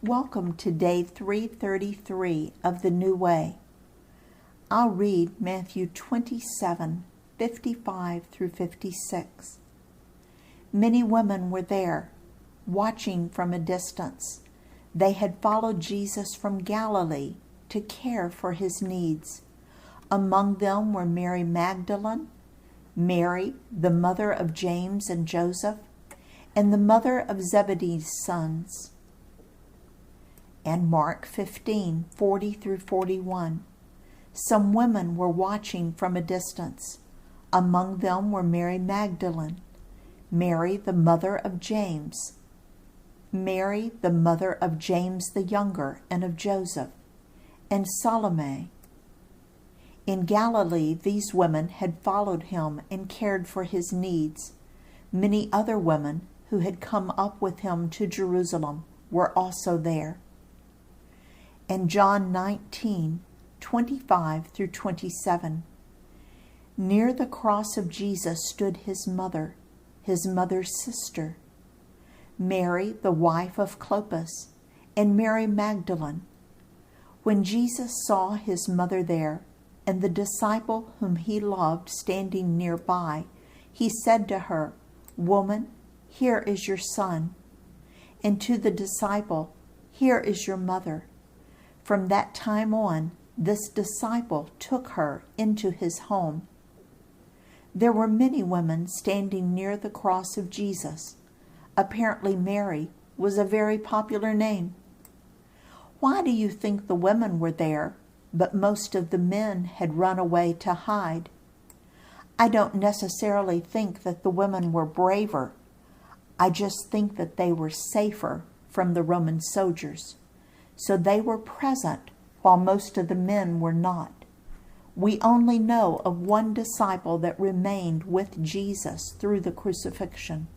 Welcome to day 333 of the New Way. I'll read Matthew 27:55 through 56. Many women were there, watching from a distance. They had followed Jesus from Galilee to care for his needs. Among them were Mary Magdalene, Mary, the mother of James and Joseph, and the mother of Zebedee's sons. And Mark 15:40 through 41. Some women were watching from a distance. Among them were Mary Magdalene, Mary the mother of James, Mary the mother of James the younger and of Joseph, and Salome. In Galilee, these women had followed him and cared for his needs. Many other women who had come up with him to Jerusalem were also there. And John 19:25 through 27. Near the cross of Jesus stood his mother's sister, Mary, the wife of Clopas, and Mary Magdalene. When Jesus saw his mother there, and the disciple whom he loved standing nearby, he said to her, "Woman, here is your son." And to the disciple, "Here is your mother." From that time on, this disciple took her into his home. There were many women standing near the cross of Jesus. Apparently Mary was a very popular name. Why do you think the women were there, but most of the men had run away to hide? I don't necessarily think that the women were braver. I just think that they were safer from the Roman soldiers. So they were present while most of the men were not. We only know of one disciple that remained with Jesus through the crucifixion.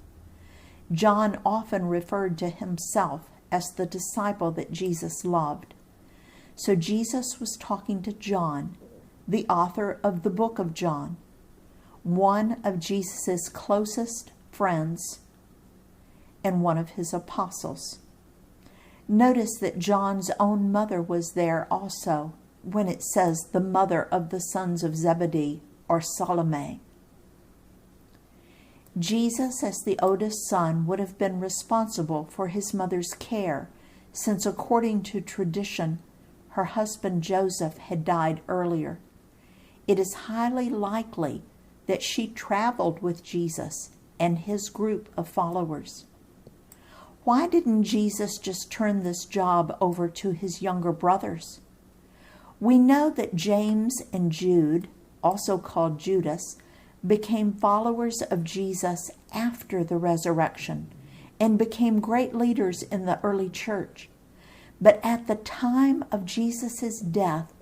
John often referred to himself as the disciple that Jesus loved. So Jesus was talking to John, the author of the book of John, one of Jesus' closest friends and one of his apostles. Notice that John's own mother was there also when it says the mother of the sons of Zebedee, or Salome. Jesus, as the oldest son, would have been responsible for his mother's care, since according to tradition, her husband Joseph had died earlier. It is highly likely that she traveled with Jesus and his group of followers. Why didn't Jesus just turn this job over to his younger brothers? We know that James and Jude, also called Judas, became followers of Jesus after the resurrection and became great leaders in the early church. But at the time of Jesus' death,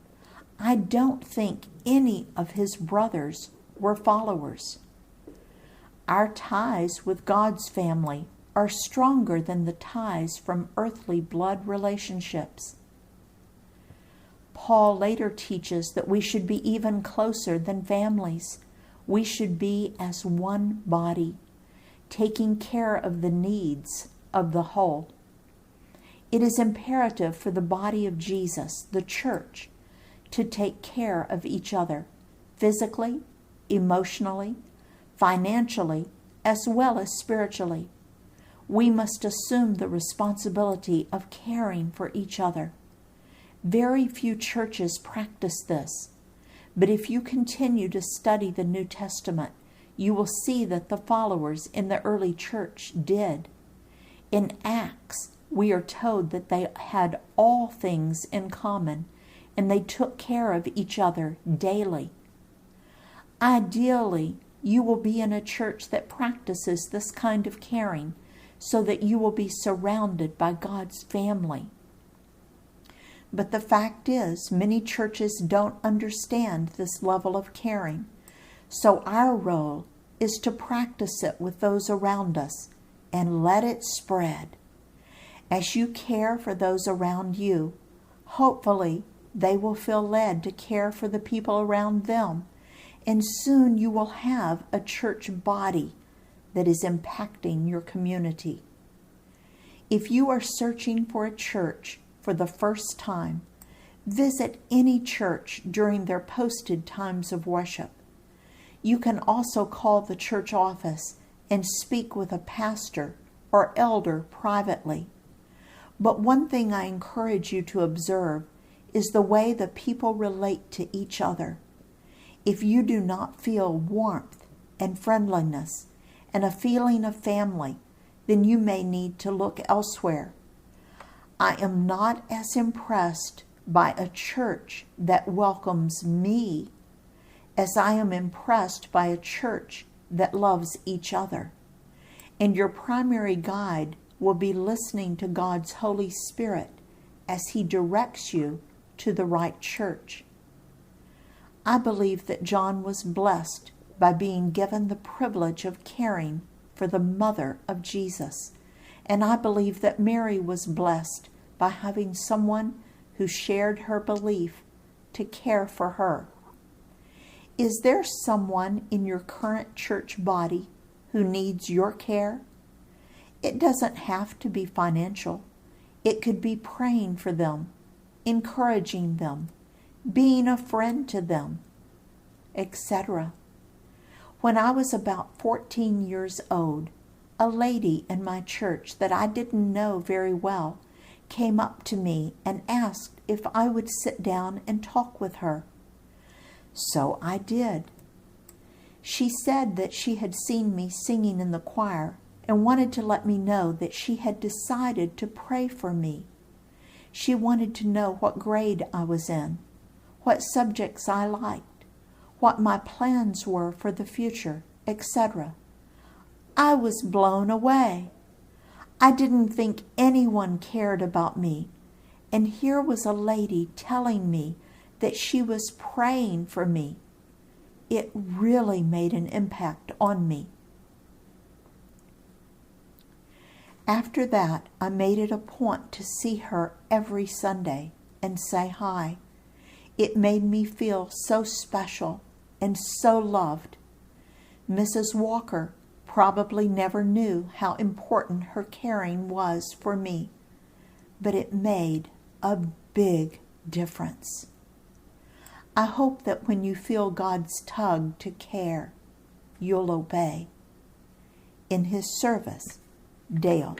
I don't think any of his brothers were followers. Our ties with God's family are stronger than the ties from earthly blood relationships. Paul later teaches that we should be even closer than families. We should be as one body, taking care of the needs of the whole. It is imperative for the body of Jesus, the church, to take care of each other, physically, emotionally, financially, as well as spiritually. We must assume the responsibility of caring for each other. Very few churches practice this, but if you continue to study the New Testament, you will see that the followers in the early church did. In Acts, we are told that they had all things in common, and they took care of each other daily. Ideally, you will be in a church that practices this kind of caring, so that you will be surrounded by God's family. But the fact is, many churches don't understand this level of caring. So our role is to practice it with those around us and let it spread. As you care for those around you, hopefully they will feel led to care for the people around them, and soon you will have a church body that is impacting your community. If you are searching for a church for the first time, visit any church during their posted times of worship. You can also call the church office and speak with a pastor or elder privately. But one thing I encourage you to observe is the way the people relate to each other. If you do not feel warmth and friendliness and a feeling of family, then you may need to look elsewhere. I am not as impressed by a church that welcomes me as I am impressed by a church that loves each other. And your primary guide will be listening to God's Holy Spirit as He directs you to the right church. I believe that John was blessed by being given the privilege of caring for the mother of Jesus. And I believe that Mary was blessed by having someone who shared her belief to care for her. Is there someone in your current church body who needs your care? It doesn't have to be financial. It could be praying for them, encouraging them, being a friend to them, etc. When I was about 14 years old, a lady in my church that I didn't know very well came up to me and asked if I would sit down and talk with her. So I did. She said that she had seen me singing in the choir and wanted to let me know that she had decided to pray for me. She wanted to know what grade I was in, what subjects I liked, what my plans were for the future, etc. I was blown away. I didn't think anyone cared about me, and here was a lady telling me that she was praying for me. It really made an impact on me. After that, I made it a point to see her every Sunday and say hi. It made me feel so special and so loved. Mrs. Walker probably never knew how important her caring was for me, but it made a big difference. I hope that when you feel God's tug to care, you'll obey. In His service, Dale.